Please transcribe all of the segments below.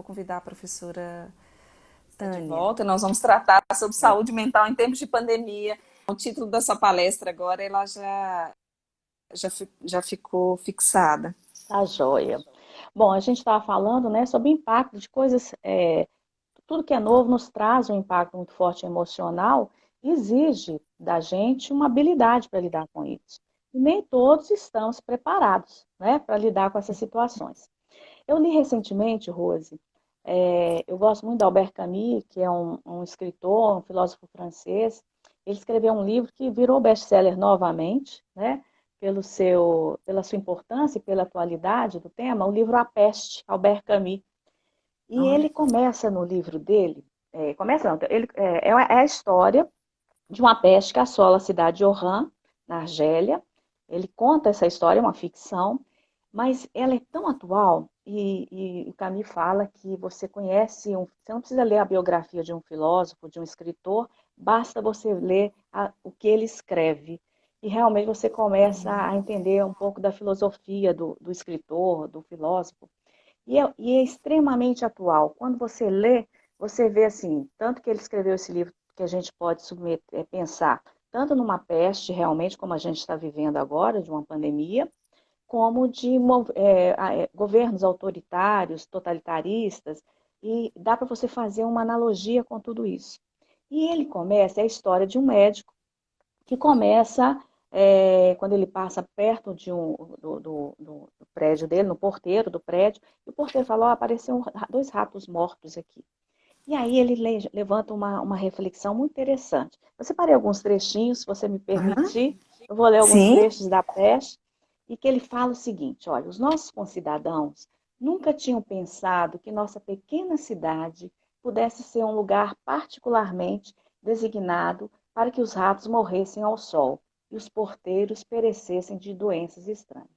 convidar a professora De Tânia. volta, nós vamos tratar sobre saúde mental em tempos de pandemia. O título da sua palestra agora, ela já ficou fixada. Tá joia. Bom, a gente estava falando, né, sobre o impacto de coisas, tudo que é novo nos traz um impacto muito forte emocional, e exige da gente uma habilidade para lidar com isso. E nem todos estamos preparados, né, para lidar com essas situações. Eu li recentemente, Rose, eu gosto muito de Albert Camus, que é um escritor, um filósofo francês. Ele escreveu um livro que virou best-seller novamente, né? Pela sua importância e pela atualidade do tema, o livro A Peste, Albert Camus. E Olha, ele começa no livro dele, começa não, é a história de uma peste que assola a cidade de Oran, na Argélia. Ele conta essa história, é uma ficção, mas ela é tão atual, e o Camus fala que você conhece, você não precisa ler a biografia de um filósofo, de um escritor, basta você ler o que ele escreve. E realmente você começa a entender um pouco da filosofia do escritor, do filósofo. E é extremamente atual. Quando você lê, você vê assim, tanto que ele escreveu esse livro que a gente pode pensar, tanto numa peste realmente, como a gente está vivendo agora, de uma pandemia, como de governos autoritários, totalitaristas, e dá para você fazer uma analogia com tudo isso. E ele começa, é a história de um médico que começa, quando ele passa perto do prédio dele, no porteiro do prédio, e o porteiro fala, ó, apareceram dois ratos mortos aqui. E aí ele levanta uma reflexão muito interessante. Eu separei alguns trechinhos, se você me permitir, eu vou ler alguns sim, trechos da Peste, e que ele fala o seguinte, olha, os nossos concidadãos nunca tinham pensado que nossa pequena cidade pudesse ser um lugar particularmente designado para que os ratos morressem ao sol e os porteiros perecessem de doenças estranhas.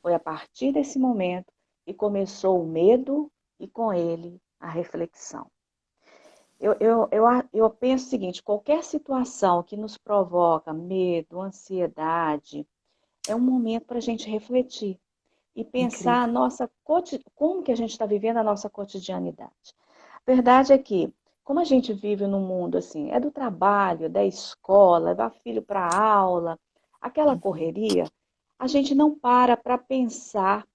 Foi a partir desse momento que começou o medo e com ele a reflexão. Eu penso o seguinte: qualquer situação que nos provoca medo, ansiedade, é um momento para a gente refletir e pensar incrível. a como que a gente está vivendo a nossa cotidianidade. A verdade é que, como a gente vive num mundo assim, é do trabalho, é da escola, levar filho para a aula, aquela correria, a gente não para pensar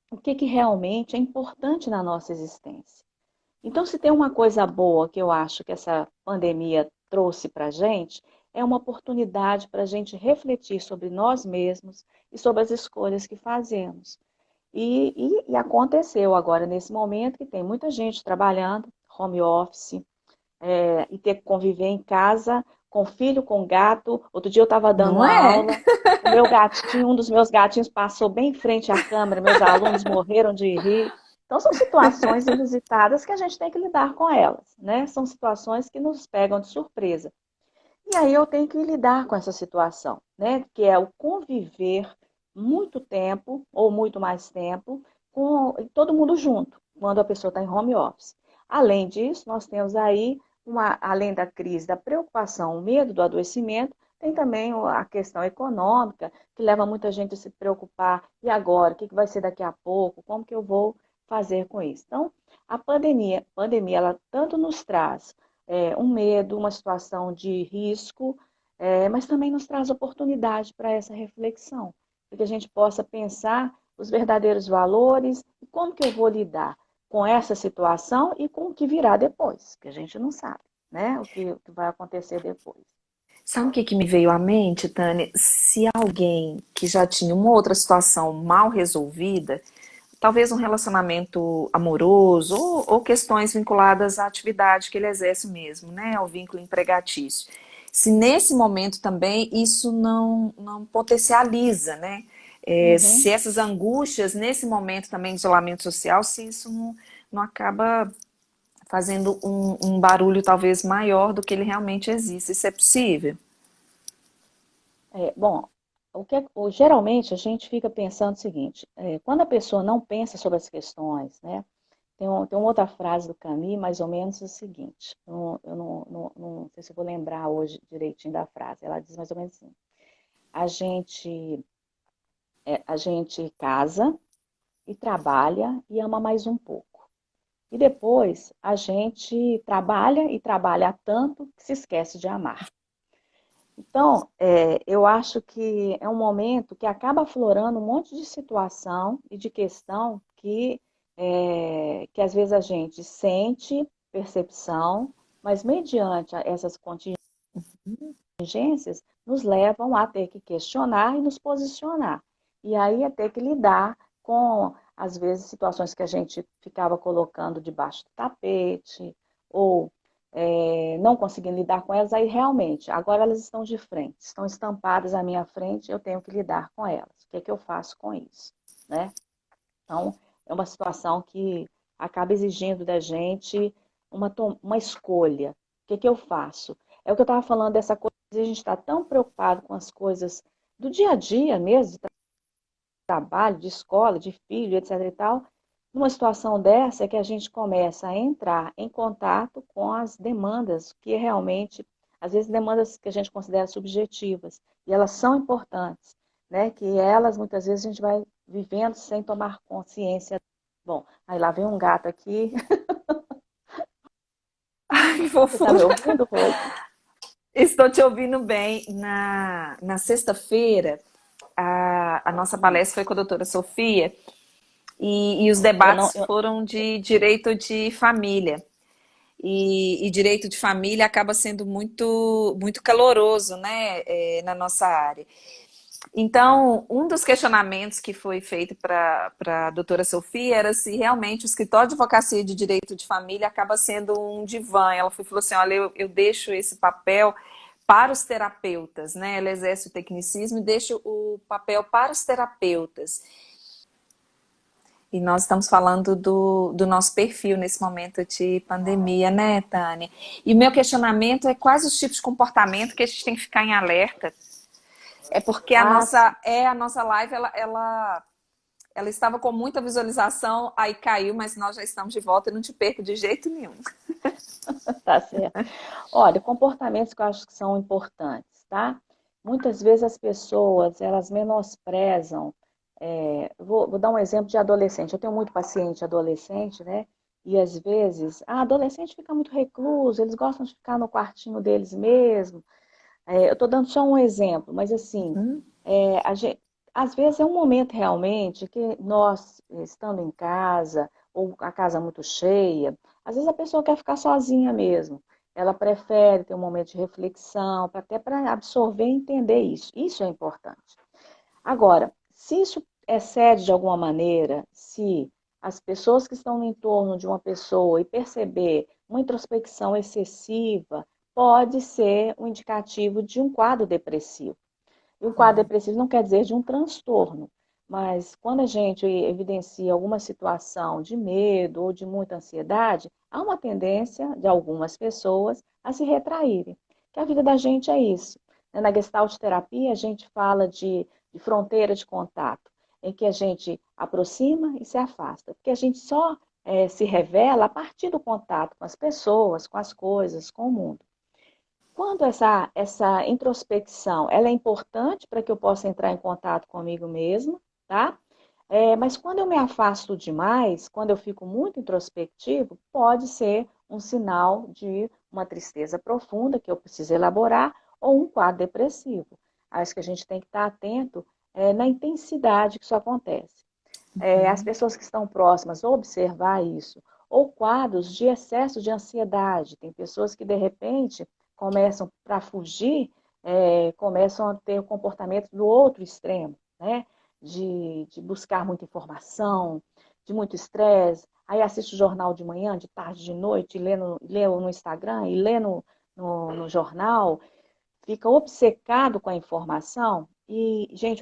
o que realmente é importante na nossa existência. Então, se tem uma coisa boa que eu acho que essa pandemia trouxe para a gente, é uma oportunidade para a gente refletir sobre nós mesmos e sobre as escolhas que fazemos. E aconteceu agora, nesse momento, que tem muita gente trabalhando, home office, e ter que conviver em casa com filho, com gato. Outro dia eu estava dando Não uma é? aula, o meu gatinho, um dos meus gatinhos passou bem em frente à câmera, meus alunos morreram de rir. Então, são situações inusitadas que a gente tem que lidar com elas, né? São situações que nos pegam de surpresa. E aí eu tenho que lidar com essa situação, né? Que é o conviver muito tempo, ou muito mais tempo, com todo mundo junto, quando a pessoa está em home office. Além disso, nós temos aí, além da crise, da preocupação, o medo do adoecimento, tem também a questão econômica, que leva muita gente a se preocupar, e agora? O que vai ser daqui a pouco? Como que eu vou fazer com isso? Então, a pandemia ela tanto nos traz um medo, uma situação de risco, mas também nos traz oportunidade para essa reflexão, para que a gente possa pensar os verdadeiros valores e como que eu vou lidar com essa situação e com o que virá depois, que a gente não sabe, né? O que vai acontecer depois. Sabe o que me veio à mente, Tânia? Se alguém que já tinha uma outra situação mal resolvida, talvez um relacionamento amoroso ou questões vinculadas à atividade que ele exerce mesmo, né, ao vínculo empregatício. Se nesse momento também isso não potencializa, né, se Uhum. essas angústias nesse momento também de isolamento social, se isso não acaba fazendo um barulho talvez maior do que ele realmente existe, isso é possível? Bom, geralmente a gente fica pensando o seguinte: quando a pessoa não pensa sobre as questões, né? Tem uma outra frase do Camus, mais ou menos o seguinte: eu não sei se eu vou lembrar hoje direitinho da frase. Ela diz mais ou menos assim: a gente, a gente casa e trabalha e ama mais um pouco. E depois a gente trabalha e trabalha tanto que se esquece de amar. Então, eu acho que é um momento que acaba aflorando um monte de situação e de questão que às vezes a gente sente percepção, mas mediante essas contingências, nos levam a ter que questionar e nos posicionar. E aí é ter que lidar com, às vezes, situações que a gente ficava colocando debaixo do tapete, ou não conseguindo lidar com elas, aí realmente, agora elas estão de frente, estão estampadas à minha frente, eu tenho que lidar com elas. O que é que eu faço com isso? Né? Então, é uma situação que acaba exigindo da gente uma escolha. O que é que eu faço? É o que eu estava falando dessa coisa, a gente está tão preocupado com as coisas do dia a dia mesmo, de trabalho, de escola, de filho, etc. e tal. Numa situação dessa é que a gente começa a entrar em contato com as demandas que realmente, às vezes demandas que a gente considera subjetivas, e elas são importantes, né? Que elas muitas vezes a gente vai vivendo sem tomar consciência. Bom, aí lá vem um gato aqui. Ai, que Você está me fofura. ouvindo, Rose? Estou te ouvindo bem. Na sexta-feira, a nossa palestra foi com a doutora Sofia e os Eu não, debates foram de direito de família. E direito de família acaba sendo muito caloroso, né, na nossa área. Então, um dos questionamentos que foi feito para a doutora Sofia era se realmente o escritório de advocacia de direito de família acaba sendo um divã. Ela falou assim, olha, eu deixo esse papel para os terapeutas, né? Ela exerce o tecnicismo e deixa o papel para os terapeutas. E nós estamos falando do nosso perfil nesse momento de pandemia, né, Tânia? E o meu questionamento é quais os tipos de comportamento que a gente tem que ficar em alerta. É porque sim. a nossa live, ela estava com muita visualização, aí caiu, mas nós já estamos de volta e não te perco de jeito nenhum. Tá certo. Olha, comportamentos que eu acho que são importantes, tá? Muitas vezes as pessoas, elas menosprezam. Vou dar um exemplo de adolescente. Eu tenho muito paciente adolescente, né? E às vezes, adolescente fica muito recluso, eles gostam de ficar no quartinho deles mesmo. Eu estou dando só um exemplo, mas assim, às vezes é um momento realmente que nós, estando em casa, ou a casa muito cheia, às vezes a pessoa quer ficar sozinha mesmo. Ela prefere ter um momento de reflexão, até para absorver e entender isso. Isso é importante. Agora, se isso excede de alguma maneira, se as pessoas que estão no entorno de uma pessoa e perceber uma introspecção excessiva, pode ser um indicativo de um quadro depressivo. E um quadro depressivo não quer dizer de um transtorno, mas quando a gente evidencia alguma situação de medo ou de muita ansiedade, há uma tendência de algumas pessoas a se retraírem. Que a vida da gente é isso. Na Gestalt terapia, a gente fala de fronteira de contato, em que a gente aproxima e se afasta, porque a gente só se revela a partir do contato com as pessoas, com as coisas, com o mundo. Quando essa introspecção ela é importante para que eu possa entrar em contato comigo mesma, tá? Mas quando eu me afasto demais, quando eu fico muito introspectivo, pode ser um sinal de uma tristeza profunda que eu preciso elaborar ou um quadro depressivo. Acho que a gente tem que estar atento na intensidade que isso acontece. As pessoas que estão próximas observar isso, ou quadros de excesso de ansiedade. Tem pessoas que, de repente, começam para fugir, começam a ter o comportamento do outro extremo, né? De buscar muita informação, de muito estresse. Aí assiste o jornal de manhã, de tarde, de noite, lê no Instagram e lê no jornal, fica obcecado com a informação. E, gente,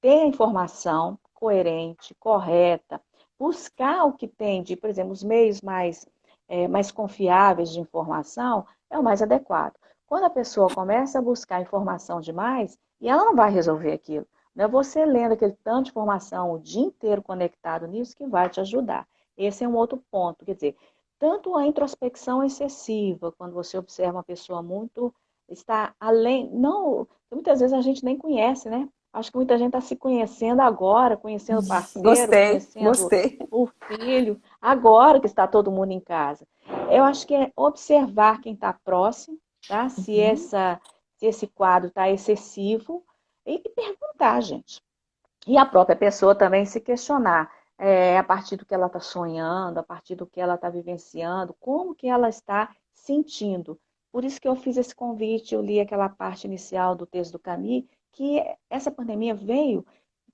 ter a informação coerente, correta, buscar o que tem de, por exemplo, os meios mais confiáveis de informação é o mais adequado. Quando a pessoa começa a buscar informação demais, e ela não vai resolver aquilo. Não é você lendo aquele tanto de informação o dia inteiro conectado nisso que vai te ajudar. Esse é um outro ponto. Quer dizer, tanto a introspecção excessiva, quando você observa uma pessoa muito está além, não, muitas vezes a gente nem conhece, né? Acho que muita gente está se conhecendo agora, conhecendo o parceiro, Gostei, conhecendo gostei. o filho, agora que está todo mundo em casa. Eu acho que é observar quem está próximo, tá? Uhum. Se esse quadro está excessivo, e perguntar, gente. E a própria pessoa também se questionar, a partir do que ela está sonhando, a partir do que ela está vivenciando, como que ela está sentindo. Por isso que eu fiz esse convite, eu li aquela parte inicial do texto do Camus, que essa pandemia veio,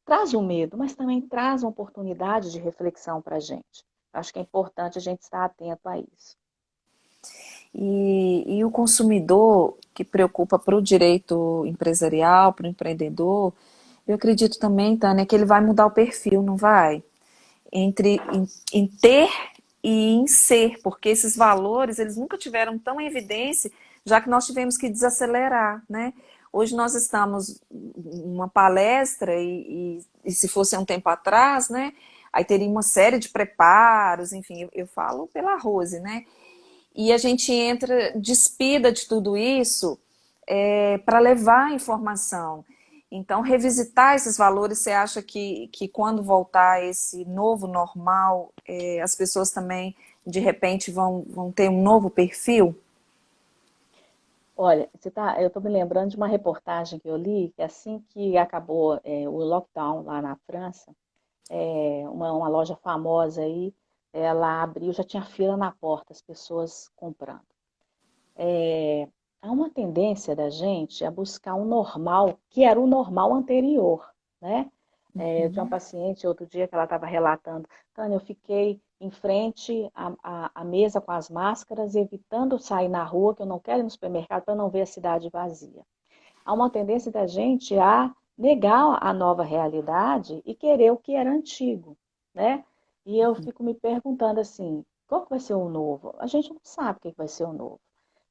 traz um medo, mas também traz uma oportunidade de reflexão para a gente. Acho que é importante a gente estar atento a isso. E o consumidor que preocupa para o direito empresarial, para o empreendedor, eu acredito também, Tânia, que ele vai mudar o perfil, não vai? Em ter e em ser, porque esses valores, eles nunca tiveram tão em evidência, já que nós tivemos que desacelerar, né? Hoje nós estamos numa palestra e se fosse um tempo atrás, né? Aí teria uma série de preparos, enfim, eu falo pela Rose, né? E a gente entra despida de tudo isso para levar a informação. Então, revisitar esses valores, você acha que quando voltar esse novo normal, as pessoas também, de repente, vão ter um novo perfil? Olha, eu estou me lembrando de uma reportagem que eu li, que assim que acabou o lockdown lá na França, uma loja famosa aí, ela abriu, já tinha fila na porta, as pessoas comprando. Há uma tendência da gente a buscar um normal, que era o normal anterior, né? Eu tinha uma paciente outro dia que ela estava relatando, Tânia, eu fiquei em frente à mesa com as máscaras, evitando sair na rua, que eu não quero ir no supermercado para não ver a cidade vazia. Há uma tendência da gente a negar a nova realidade e querer o que era antigo, né? E eu fico me perguntando assim, qual que vai ser o novo? A gente não sabe o que vai ser o novo.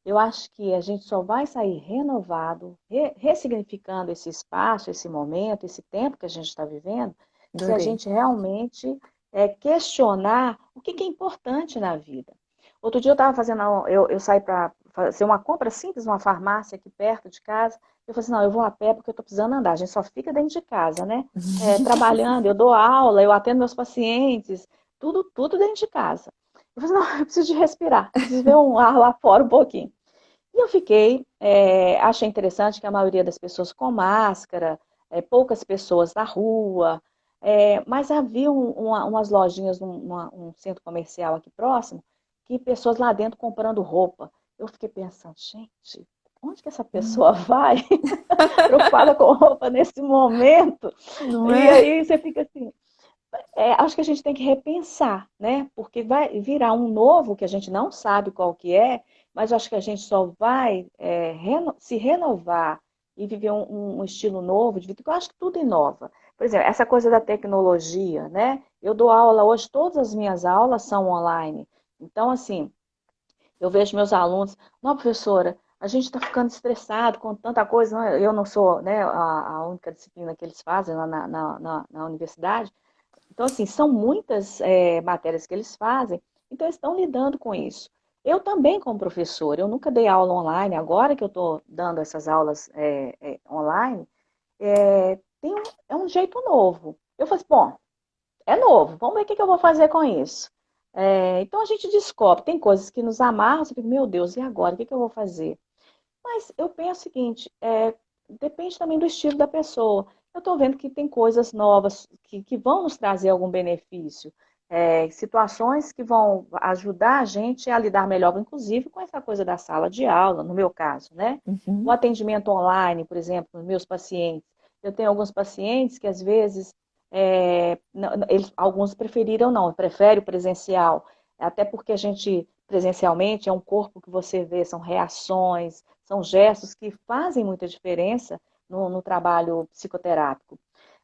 Eu acho que a gente só vai sair renovado, ressignificando esse espaço, esse momento, esse tempo que a gente está vivendo, se a Adorei. gente realmente questionar o que é importante na vida. Outro dia eu estava fazendo, eu saí para fazer uma compra simples numa farmácia aqui perto de casa. Eu falei assim, não, eu vou a pé porque eu estou precisando andar. A gente só fica dentro de casa, né? Trabalhando, eu dou aula, eu atendo meus pacientes, tudo dentro de casa. Eu falei, assim, não, eu preciso de respirar, eu preciso ver um ar lá fora um pouquinho. E eu achei interessante que a maioria das pessoas com máscara, poucas pessoas na rua, mas havia umas lojinhas um centro comercial aqui próximo, que pessoas lá dentro comprando roupa. Eu fiquei pensando, gente, onde que essa pessoa vai preocupada com roupa nesse momento? Não E é? aí você fica assim, acho que a gente tem que repensar, né? Porque vai virar um novo que a gente não sabe qual que é, mas acho que a gente só vai se renovar e viver um estilo novo de vida, porque eu acho que tudo inova. Por exemplo, essa coisa da tecnologia, né? Eu dou aula hoje, todas as minhas aulas são online. Então, assim, eu vejo meus alunos, não, professora, a gente está ficando estressado com tanta coisa, não, eu não sou, né, a única disciplina que eles fazem lá na universidade, então, assim, são muitas matérias que eles fazem, então eles estão lidando com isso. Eu também, como professor, eu nunca dei aula online, agora que eu estou dando essas aulas online, é um jeito novo. Eu falei assim, bom, é novo, vamos ver o que que eu vou fazer com isso. Então a gente descobre, tem coisas que nos amarram, você fica, meu Deus, e agora? O que que eu vou fazer? Mas eu penso o seguinte, depende também do estilo da pessoa. Eu estou vendo que tem coisas novas que vão nos trazer algum benefício, situações que vão ajudar a gente a lidar melhor, inclusive com essa coisa da sala de aula, no meu caso, né? O Uhum. atendimento online, por exemplo, nos meus pacientes. Eu tenho alguns pacientes que às vezes alguns preferiram não, preferem o presencial, até porque a gente presencialmente é um corpo que você vê, são reações, são gestos que fazem muita diferença no trabalho psicoterápico.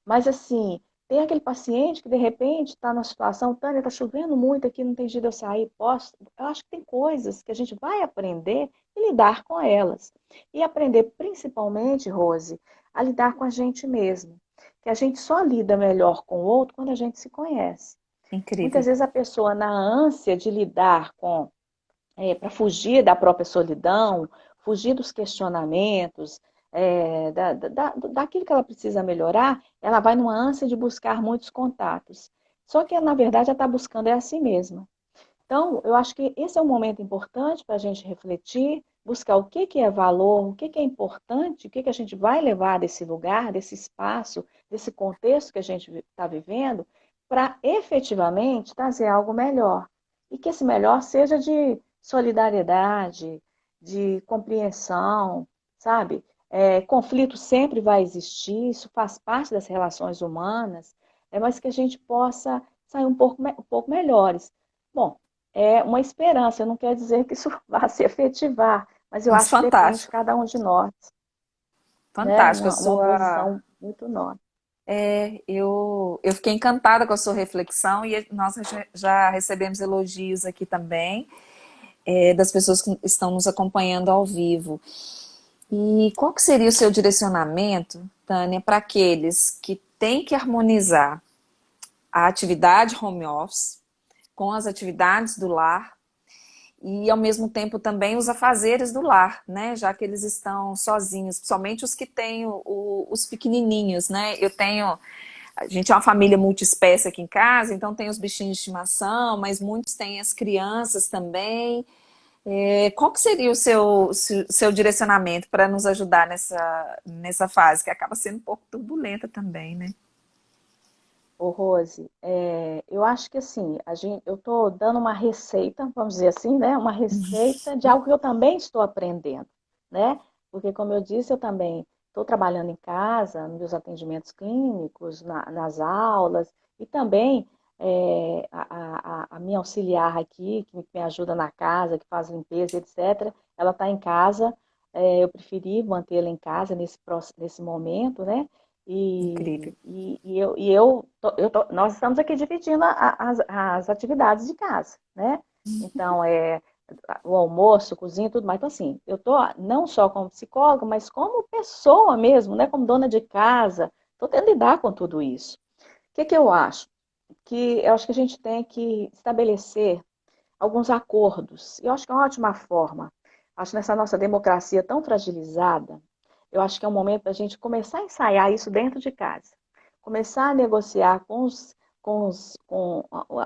Mas, assim, tem aquele paciente que, de repente, está numa situação, Tânia, está chovendo muito aqui, não tem jeito de eu sair, posso? Eu acho que tem coisas que a gente vai aprender e lidar com elas. E aprender, principalmente, Rose, a lidar com a gente mesmo. Que a gente só lida melhor com o outro quando a gente se conhece. Muitas Incrível. vezes a pessoa, na ânsia de lidar para fugir da própria solidão, fugir dos questionamentos, daquilo que ela precisa melhorar, ela vai numa ânsia de buscar muitos contatos. Só que, na verdade, ela está buscando é a si mesma. Então, eu acho que esse é um momento importante para a gente refletir, buscar o que que é valor, o que que é importante, o que que a gente vai levar desse lugar, desse espaço, desse contexto que a gente está vivendo, para efetivamente trazer algo melhor. E que esse melhor seja de solidariedade, de compreensão, sabe? Conflito sempre vai existir, isso faz parte das relações humanas, mas que a gente possa sair um pouco melhores. Bom, é uma esperança, não quer dizer que isso vá se efetivar, mas eu Mas acho que depende de fantástico, cada um de nós, né? fantástico. Uma posição muito nossa. Eu fiquei encantada com a sua reflexão e nós já recebemos elogios aqui também, das pessoas que estão nos acompanhando ao vivo. E qual que seria o seu direcionamento, Tânia, para aqueles que têm que harmonizar a atividade home office com as atividades do lar e, ao mesmo tempo, também os afazeres do lar, né? Já que eles estão sozinhos, principalmente os que têm os pequenininhos, né? A gente é uma família multiespécie aqui em casa, então tem os bichinhos de estimação, mas muitos têm as crianças também. Qual que seria o seu direcionamento para nos ajudar nessa fase, que acaba sendo um pouco turbulenta também, né? Ô, Rose, eu acho que assim, eu estou dando uma receita, vamos dizer assim, né? Uma receita de algo que eu também estou aprendendo, né? Porque, como eu disse, eu também estou trabalhando em casa, nos meus atendimentos clínicos, nas aulas, e também a minha auxiliar aqui, que me ajuda na casa, que faz limpeza, etc., ela está em casa, eu preferi mantê-la em casa nesse momento, né? Incrível. Nós estamos aqui dividindo as atividades de casa, né? Então, o almoço, cozinha, tudo mais. Então, assim, eu tô não só como psicóloga, mas como pessoa mesmo, né? Como dona de casa, estou tendo que lidar com tudo isso. O que que eu acho? Eu acho que a gente tem que estabelecer alguns acordos. Eu acho que é uma ótima forma. Acho que nessa nossa democracia tão fragilizada, eu acho que é um momento da gente começar a ensaiar isso dentro de casa. Começar a negociar com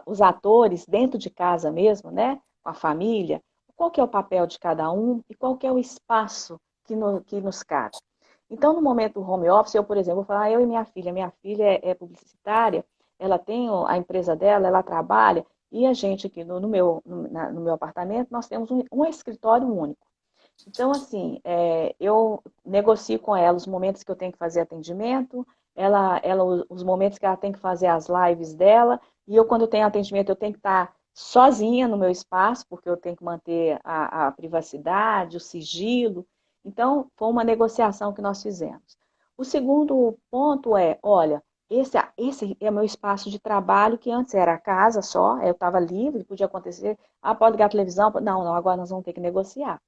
os atores dentro de casa mesmo, né? Com a família, qual que é o papel de cada um e qual que é o espaço que nos cabe. Então, no momento do home office, eu, por exemplo, vou falar, eu e minha filha é publicitária, ela tem a empresa dela, ela trabalha, e a gente aqui no meu apartamento, nós temos um escritório único. Então, assim, eu negocio com ela os momentos que eu tenho que fazer atendimento, os momentos que ela tem que fazer as lives dela, e eu, quando eu tenho atendimento, eu tenho que estar sozinha no meu espaço, porque eu tenho que manter a privacidade, o sigilo. Então, foi uma negociação que nós fizemos. O segundo ponto olha, esse é meu espaço de trabalho, que antes era a casa só, eu estava livre, podia acontecer, pode ligar a televisão, não, não, agora nós vamos ter que negociar.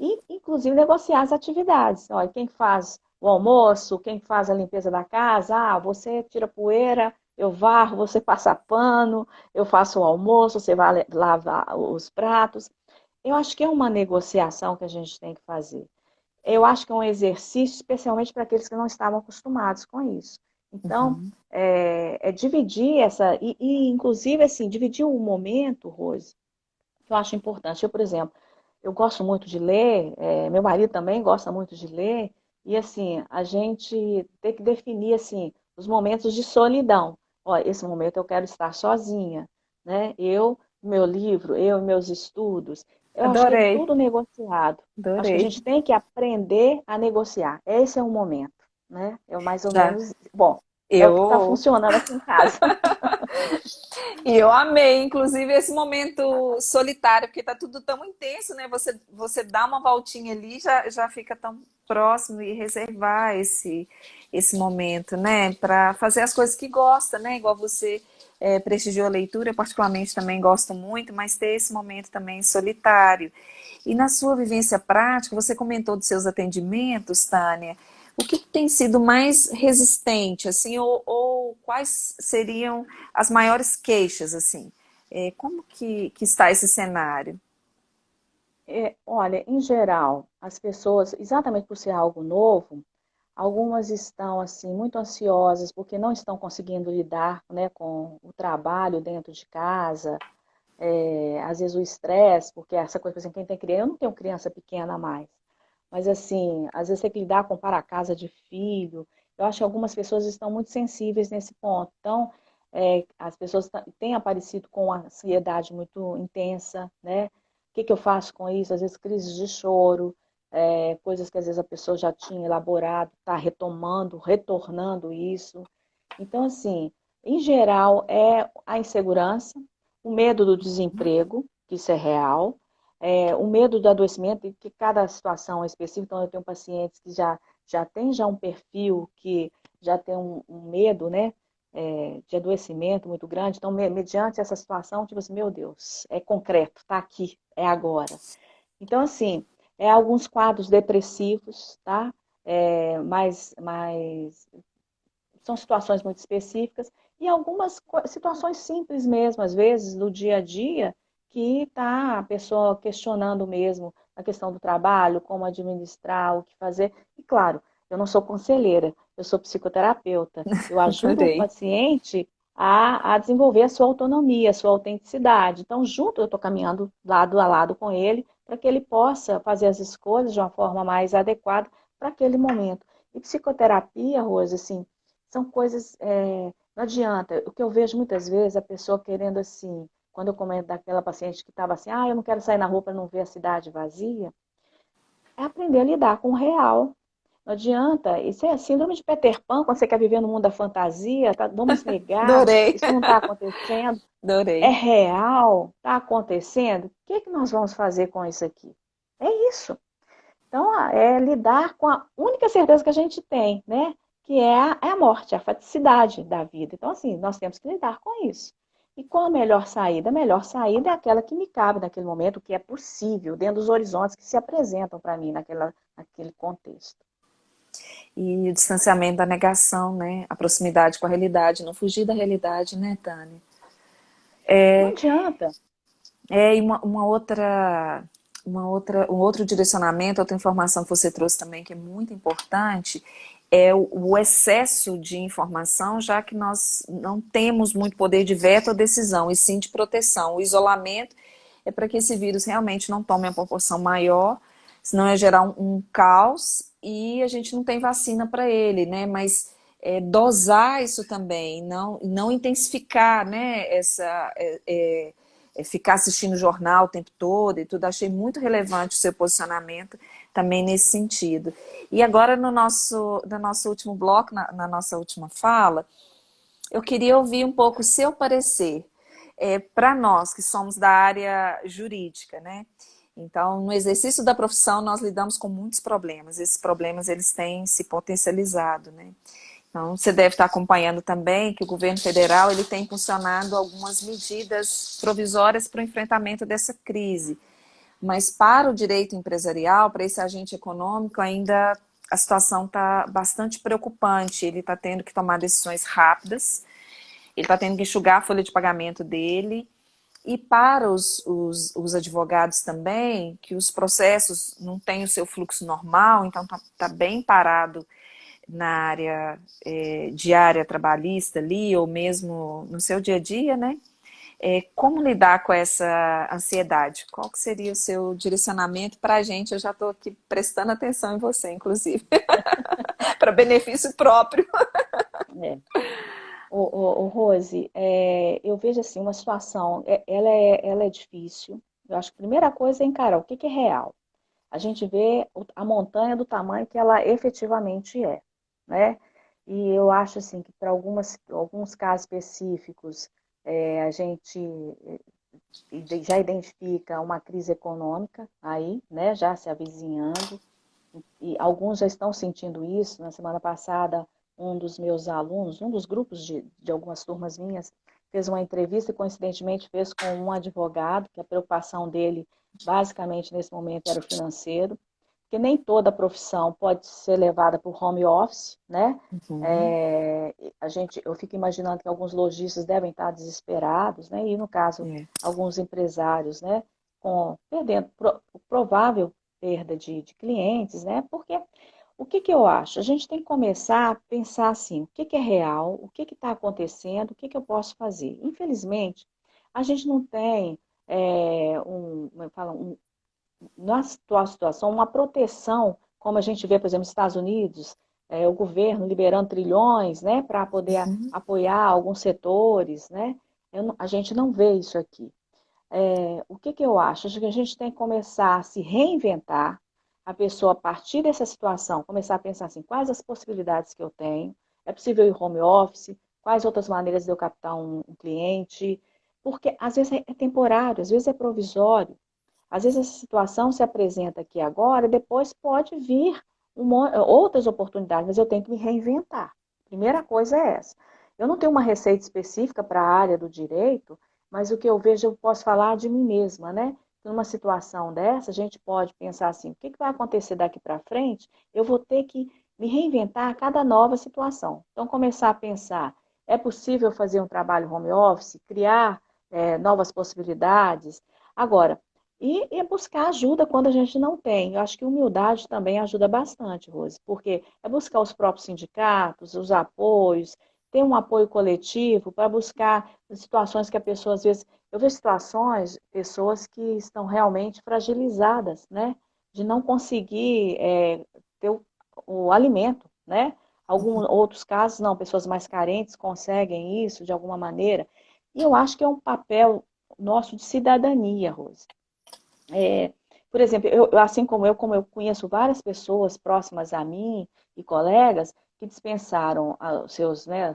E, inclusive, negociar as atividades. Olha, quem faz o almoço, quem faz a limpeza da casa, você tira poeira, eu varro, você passa pano, eu faço o almoço, você vai lavar os pratos. Eu acho que é uma negociação que a gente tem que fazer. Eu acho que é um exercício, especialmente para aqueles que não estavam acostumados com isso. Então, Uhum. dividir inclusive, assim, dividir o momento, Rose, que eu acho importante. Eu, por exemplo, eu gosto muito de ler, meu marido também gosta muito de ler, e assim, a gente tem que definir assim, os momentos de solidão. Olha, esse momento eu quero estar sozinha, né? Meu livro, eu e meus estudos. Eu acho que é Adorei, tudo negociado. Acho que a adorei. gente tem que aprender a negociar. Esse é o momento, né? É mais ou Já. menos, bom, é o que está Eu funcionando aqui em casa. E eu amei, inclusive, esse momento solitário, porque tá tudo tão intenso, né? Você dá uma voltinha ali, já fica tão próximo e reservar esse momento, né? Para fazer as coisas que gosta, né? Igual você prestigiou a leitura, eu particularmente também gosto muito, mas ter esse momento também solitário. E na sua vivência prática, você comentou dos seus atendimentos, Tânia. O que tem sido mais resistente, assim, ou quais seriam as maiores queixas, assim? Como que está esse cenário? Olha, em geral, as pessoas, exatamente por ser algo novo, algumas estão assim muito ansiosas porque não estão conseguindo lidar, né, com o trabalho dentro de casa, às vezes o estresse, porque essa coisa, por exemplo, quem tem criança, eu não tenho criança pequena mais, mas assim, às vezes tem que lidar com para casa de filho. Eu acho que algumas pessoas estão muito sensíveis nesse ponto. Então, as pessoas têm aparecido com uma ansiedade muito intensa, né? O que que eu faço com isso? Às vezes crises de choro, coisas que às vezes a pessoa já tinha elaborado, está retomando, retornando isso. Então, assim, em geral, é a insegurança, o medo do desemprego, que isso é real, o medo do adoecimento, e que cada situação é específica. Então, eu tenho pacientes que já têm já um perfil, que já tem um medo, né, de adoecimento muito grande. Então, mediante essa situação, tipo assim, meu Deus, é concreto, está aqui, é agora. Então, assim, alguns quadros depressivos, tá? Mais são situações muito específicas e algumas situações simples mesmo, às vezes, do dia a dia, que está a pessoa questionando mesmo a questão do trabalho, como administrar, o que fazer. E claro, eu não sou conselheira, eu sou psicoterapeuta. Eu ajudo o Adorei. paciente a desenvolver a sua autonomia, a sua autenticidade. Então, junto, eu estou caminhando lado a lado com ele, para que ele possa fazer as escolhas de uma forma mais adequada para aquele momento. E psicoterapia, Rose, assim, são coisas, não adianta. O que eu vejo muitas vezes, a pessoa querendo assim, quando eu comento daquela paciente que estava assim, eu não quero sair na rua para não ver a cidade vazia, é aprender a lidar com o real. Não adianta. Isso é síndrome de Peter Pan, quando você quer viver no mundo da fantasia, tá, vamos negar, Adorei, isso não está acontecendo, é adorei. real, está acontecendo. O que que nós vamos fazer com isso aqui? É isso. Então, é lidar com a única certeza que a gente tem, né? Que é a morte, a faticidade da vida. Então, assim, nós temos que lidar com isso. E qual a melhor saída? A melhor saída é aquela que me cabe naquele momento, que é possível, dentro dos horizontes que se apresentam para mim naquele contexto. E o distanciamento da negação, né? A proximidade com a realidade, não fugir da realidade, né, Tânia? Não adianta. E um outro direcionamento, outra informação que você trouxe também que é muito importante, é o excesso de informação, já que nós não temos muito poder de veto ou decisão, e sim de proteção. O isolamento é para que esse vírus realmente não tome uma proporção maior, senão ia gerar um caos e a gente não tem vacina para ele, né? Mas dosar isso também, não intensificar, né? Ficar assistindo o jornal o tempo todo e tudo. Achei muito relevante o seu posicionamento também nesse sentido. E agora no nosso último bloco, na nossa última fala, eu queria ouvir um pouco o seu parecer para nós que somos da área jurídica, né? Então, no exercício da profissão, nós lidamos com muitos problemas. Esses problemas, eles têm se potencializado, né? Então, você deve estar acompanhando também que o governo federal ele tem impulsionado algumas medidas provisórias para o enfrentamento dessa crise. Mas para o direito empresarial, para esse agente econômico, ainda a situação está bastante preocupante. Ele está tendo que tomar decisões rápidas, ele está tendo que enxugar a folha de pagamento dele. E para os advogados também, que os processos não têm o seu fluxo normal, então está bem parado na área diária trabalhista ali, ou mesmo no seu dia a dia, né? Como lidar com essa ansiedade? Qual que seria o seu direcionamento para a gente? Eu já estou aqui prestando atenção em você, inclusive, para benefício próprio. É. Rose, eu vejo assim, uma situação, ela é difícil. Eu acho que a primeira coisa é encarar o que que é real. A gente vê a montanha do tamanho que ela efetivamente é, né? E eu acho assim que para alguns casos específicos a gente já identifica uma crise econômica aí, né? Já se avizinhando. E alguns já estão sentindo isso. Na semana passada, um dos meus alunos, um dos grupos de algumas turmas minhas, fez uma entrevista e coincidentemente fez com um advogado, que a preocupação dele basicamente nesse momento era o financeiro, porque nem toda profissão pode ser levada para o home office, né? Uhum. Eu fico imaginando que alguns lojistas devem estar desesperados, né? E no caso, É. alguns empresários, né? perdendo provável perda de clientes, né? Porque o que eu acho? A gente tem que começar a pensar assim, o que é real, o que está acontecendo, o que eu posso fazer. Infelizmente, a gente não tem como eu falo, na atual situação, uma proteção, como a gente vê, por exemplo, nos Estados Unidos, o governo liberando trilhões, né, para poder Uhum. apoiar alguns setores, né? A gente não vê isso aqui. O que eu acho? Acho que a gente tem que começar a se reinventar, a pessoa, a partir dessa situação, começar a pensar assim, quais as possibilidades que eu tenho? É possível ir home office? Quais outras maneiras de eu captar um cliente? Porque às vezes é temporário, às vezes é provisório. Às vezes essa situação se apresenta aqui agora, depois pode vir outras oportunidades, mas eu tenho que me reinventar. Primeira coisa é essa. Eu não tenho uma receita específica para a área do direito, mas o que eu vejo, eu posso falar de mim mesma, né? Numa situação dessa, a gente pode pensar assim, o que vai acontecer daqui para frente? Eu vou ter que me reinventar a cada nova situação. Então, começar a pensar, é possível fazer um trabalho home office, criar novas possibilidades? Agora, e buscar ajuda quando a gente não tem. Eu acho que humildade também ajuda bastante, Rose, porque é buscar os próprios sindicatos, os apoios, ter um apoio coletivo para buscar situações que a pessoa, às vezes, eu vejo situações, pessoas que estão realmente fragilizadas, né? De não conseguir ter o alimento, né? Alguns outros casos, não, pessoas mais carentes conseguem isso de alguma maneira. E eu acho que é um papel nosso de cidadania, Rose. Por exemplo, assim como eu conheço várias pessoas próximas a mim e colegas que dispensaram os seus, né,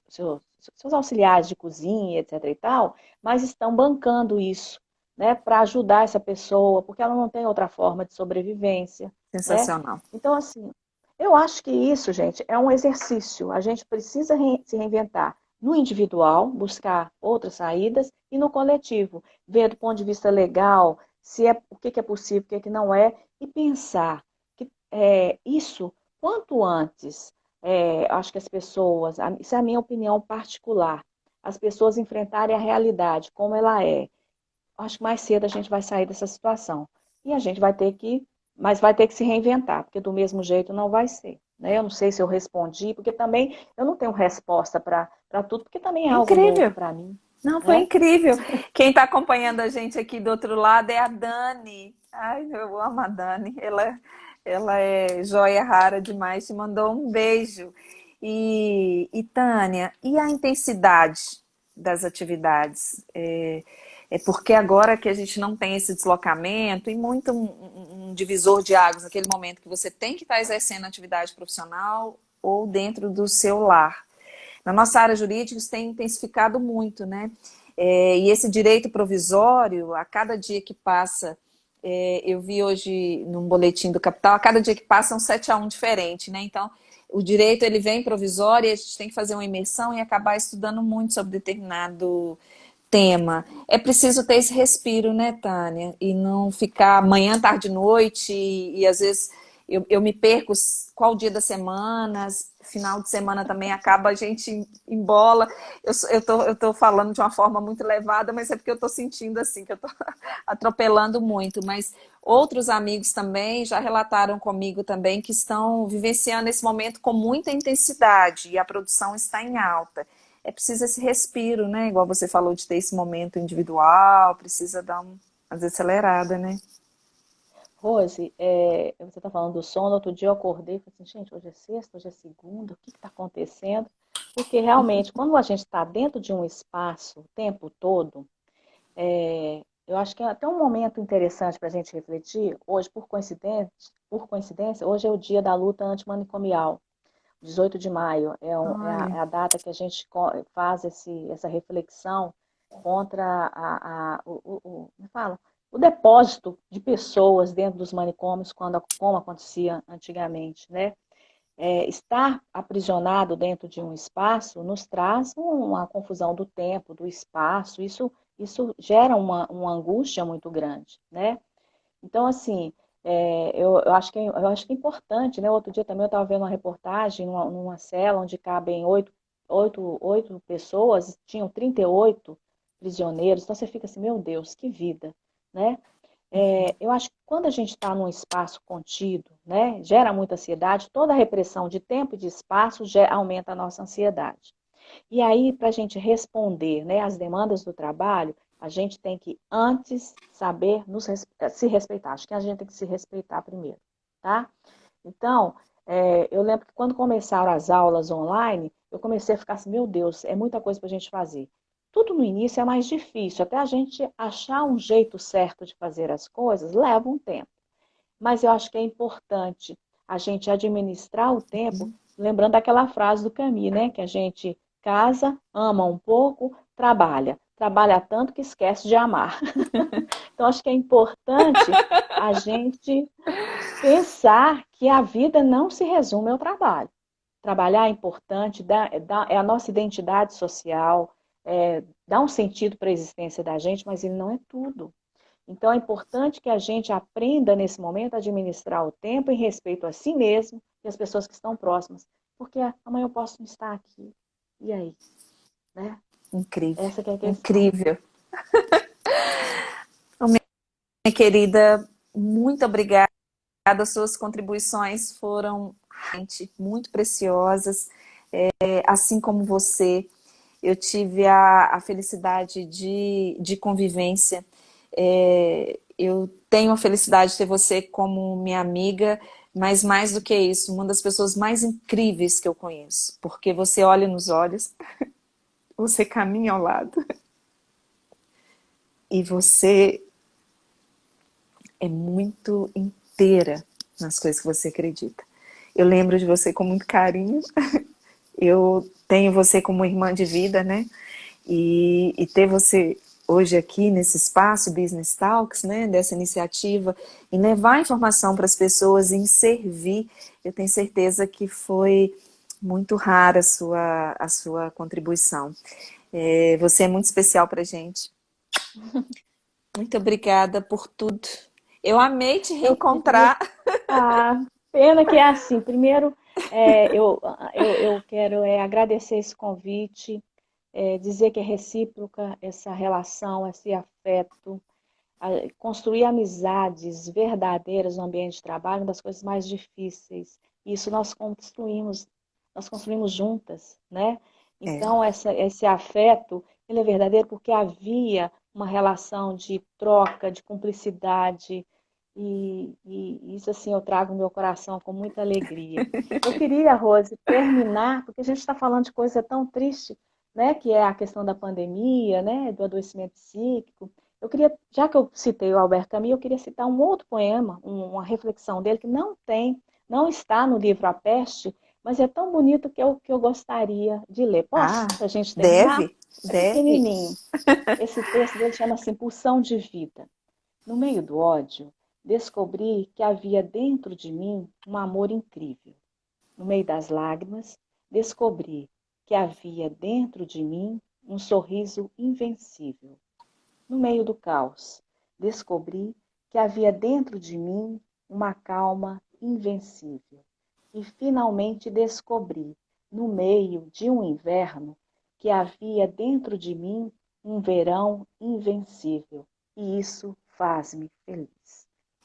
seus auxiliares de cozinha, etc e tal, mas estão bancando isso, né, para ajudar essa pessoa, porque ela não tem outra forma de sobrevivência, né? Sensacional. Então, assim, eu acho que isso, gente, é um exercício. A gente precisa se reinventar no individual, buscar outras saídas, e no coletivo, ver do ponto de vista legal, se o que é possível, o que não é, e pensar que isso, quanto antes, acho que as pessoas, isso é a minha opinião particular, as pessoas enfrentarem a realidade como ela é, acho que mais cedo a gente vai sair dessa situação. E a gente vai ter que, mas vai ter que se reinventar, porque do mesmo jeito não vai ser. Né? Eu não sei se eu respondi, porque também eu não tenho resposta para tudo, porque também é algo novo Incrível. para mim. Não, foi Né? incrível. Quem está acompanhando a gente aqui do outro lado é a Dani. Ai, eu amo a Dani. Ela é joia rara demais. Te mandou um beijo. E Tânia, e a intensidade das atividades? É porque agora que a gente não tem esse deslocamento e muito um divisor de águas, naquele momento que você tem que estar exercendo atividade profissional ou dentro do seu lar. Na nossa área jurídica isso tem intensificado muito, né? E esse direito provisório, a cada dia que passa, eu vi hoje num boletim do Capital, a cada dia que passa é um 7-1 diferente, né? Então, o direito ele vem provisório e a gente tem que fazer uma imersão e acabar estudando muito sobre determinado tema. É preciso ter esse respiro, né, Tânia? E não ficar manhã, tarde, noite, e às vezes eu me perco qual dia da semana, final de semana também acaba, a gente embola. Eu tô falando de uma forma muito levada, mas é porque eu tô sentindo assim, que eu tô atropelando muito. Mas outros amigos também já relataram comigo também que estão vivenciando esse momento com muita intensidade e a produção está em alta. É preciso esse respiro, né? Igual você falou de ter esse momento individual, precisa dar uma desacelerada, né? Rose, você está falando do sono, outro dia eu acordei e falei assim, gente, hoje é sexta, hoje é segunda, o que está acontecendo? Porque realmente, quando a gente está dentro de um espaço o tempo todo, eu acho que é até um momento interessante para a gente refletir, hoje, por coincidência, hoje é o dia da luta antimanicomial, 18 de maio, Olha, é a data que a gente faz essa reflexão contra como fala? O depósito de pessoas dentro dos manicômios, como acontecia antigamente, né? Estar aprisionado dentro de um espaço nos traz uma confusão do tempo, do espaço, isso gera uma angústia muito grande, né? Então, assim, eu acho que é importante, né? Outro dia também eu estava vendo uma reportagem numa cela onde cabem oito pessoas, tinham 38 prisioneiros. Então você fica assim, meu Deus, que vida, né? Eu acho que quando a gente está num espaço contido, né, gera muita ansiedade, toda a repressão de tempo e de espaço aumenta a nossa ansiedade. E aí, para a gente responder, né, às demandas do trabalho, a gente tem que antes saber se respeitar. Acho que a gente tem que se respeitar primeiro, tá? Então, eu lembro que quando começaram as aulas online, eu comecei a ficar assim, meu Deus, é muita coisa para a gente fazer. Tudo no início é mais difícil, até a gente achar um jeito certo de fazer as coisas, leva um tempo. Mas eu acho que é importante a gente administrar o tempo, lembrando aquela frase do Camus, né? Que a gente casa, ama um pouco, trabalha. Trabalha tanto que esquece de amar. Então, acho que é importante a gente pensar que a vida não se resume ao trabalho. Trabalhar é importante, é a nossa identidade social, dá um sentido para a existência da gente, mas ele não é tudo. Então é importante que a gente aprenda nesse momento a administrar o tempo em respeito a si mesmo e às pessoas que estão próximas. Porque amanhã eu posso não estar aqui. E aí? Né? Incrível, Essa que é a questão. incrível. Minha querida, muito obrigada. As suas contribuições foram realmente muito preciosas. Assim como você, eu tive a felicidade de convivência. Eu tenho a felicidade de ter você como minha amiga, mas mais do que isso, uma das pessoas mais incríveis que eu conheço. Porque você olha nos olhos, você caminha ao lado e você é muito inteira nas coisas que você acredita. Eu lembro de você com muito carinho. Eu tenho você como irmã de vida, né? E ter você hoje aqui nesse espaço Business Talks, né? Dessa iniciativa, em levar informação para as pessoas, em servir, eu tenho certeza que foi muito rara a sua contribuição. Você é muito especial para a gente. Muito obrigada por tudo. Eu amei te reencontrar. Ah, pena que é assim. Primeiro, eu quero agradecer esse convite, dizer que é recíproca essa relação, esse afeto, construir amizades verdadeiras no ambiente de trabalho, uma das coisas mais difíceis. Isso nós construímos juntas, né? É, Então, esse afeto, ele é verdadeiro porque havia uma relação de troca, de cumplicidade, e isso, assim, eu trago no meu coração com muita alegria. Eu queria, Rose, terminar, porque a gente está falando de coisa tão triste, né? Que é a questão da pandemia, né? Do adoecimento psíquico. Eu queria, já que eu citei o Albert Camus, eu queria citar um outro poema, uma reflexão dele que não está no livro A Peste, mas é tão bonito que eu gostaria de ler. Posso, para a gente terminar? deve, É deve. pequenininho. Esse texto dele chama-se Pulsão de Vida. No meio do ódio, descobri que havia dentro de mim um amor incrível. No meio das lágrimas, descobri que havia dentro de mim um sorriso invencível. No meio do caos, descobri que havia dentro de mim uma calma invencível. E finalmente descobri, no meio de um inverno, que havia dentro de mim um verão invencível. E isso faz-me feliz.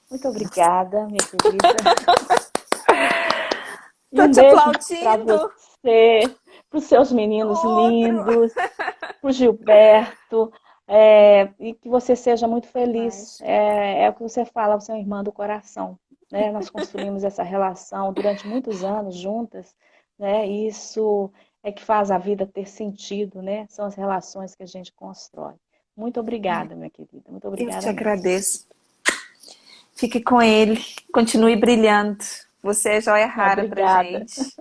Muito obrigada, minha querida. E Tô um te beijo para aplaudindo. você, para os seus meninos Outro. lindos, para o Gilberto, e que você seja muito feliz. Demais. É o que você fala, você é uma irmã do coração. Né? Nós construímos essa relação durante muitos anos juntas, né? E isso é que faz a vida ter sentido, né? São as relações que a gente constrói. Muito obrigada, minha querida. Muito Eu te obrigada mesmo. agradeço. Fique com ele, continue brilhando. Você é joia rara pra Obrigada. gente.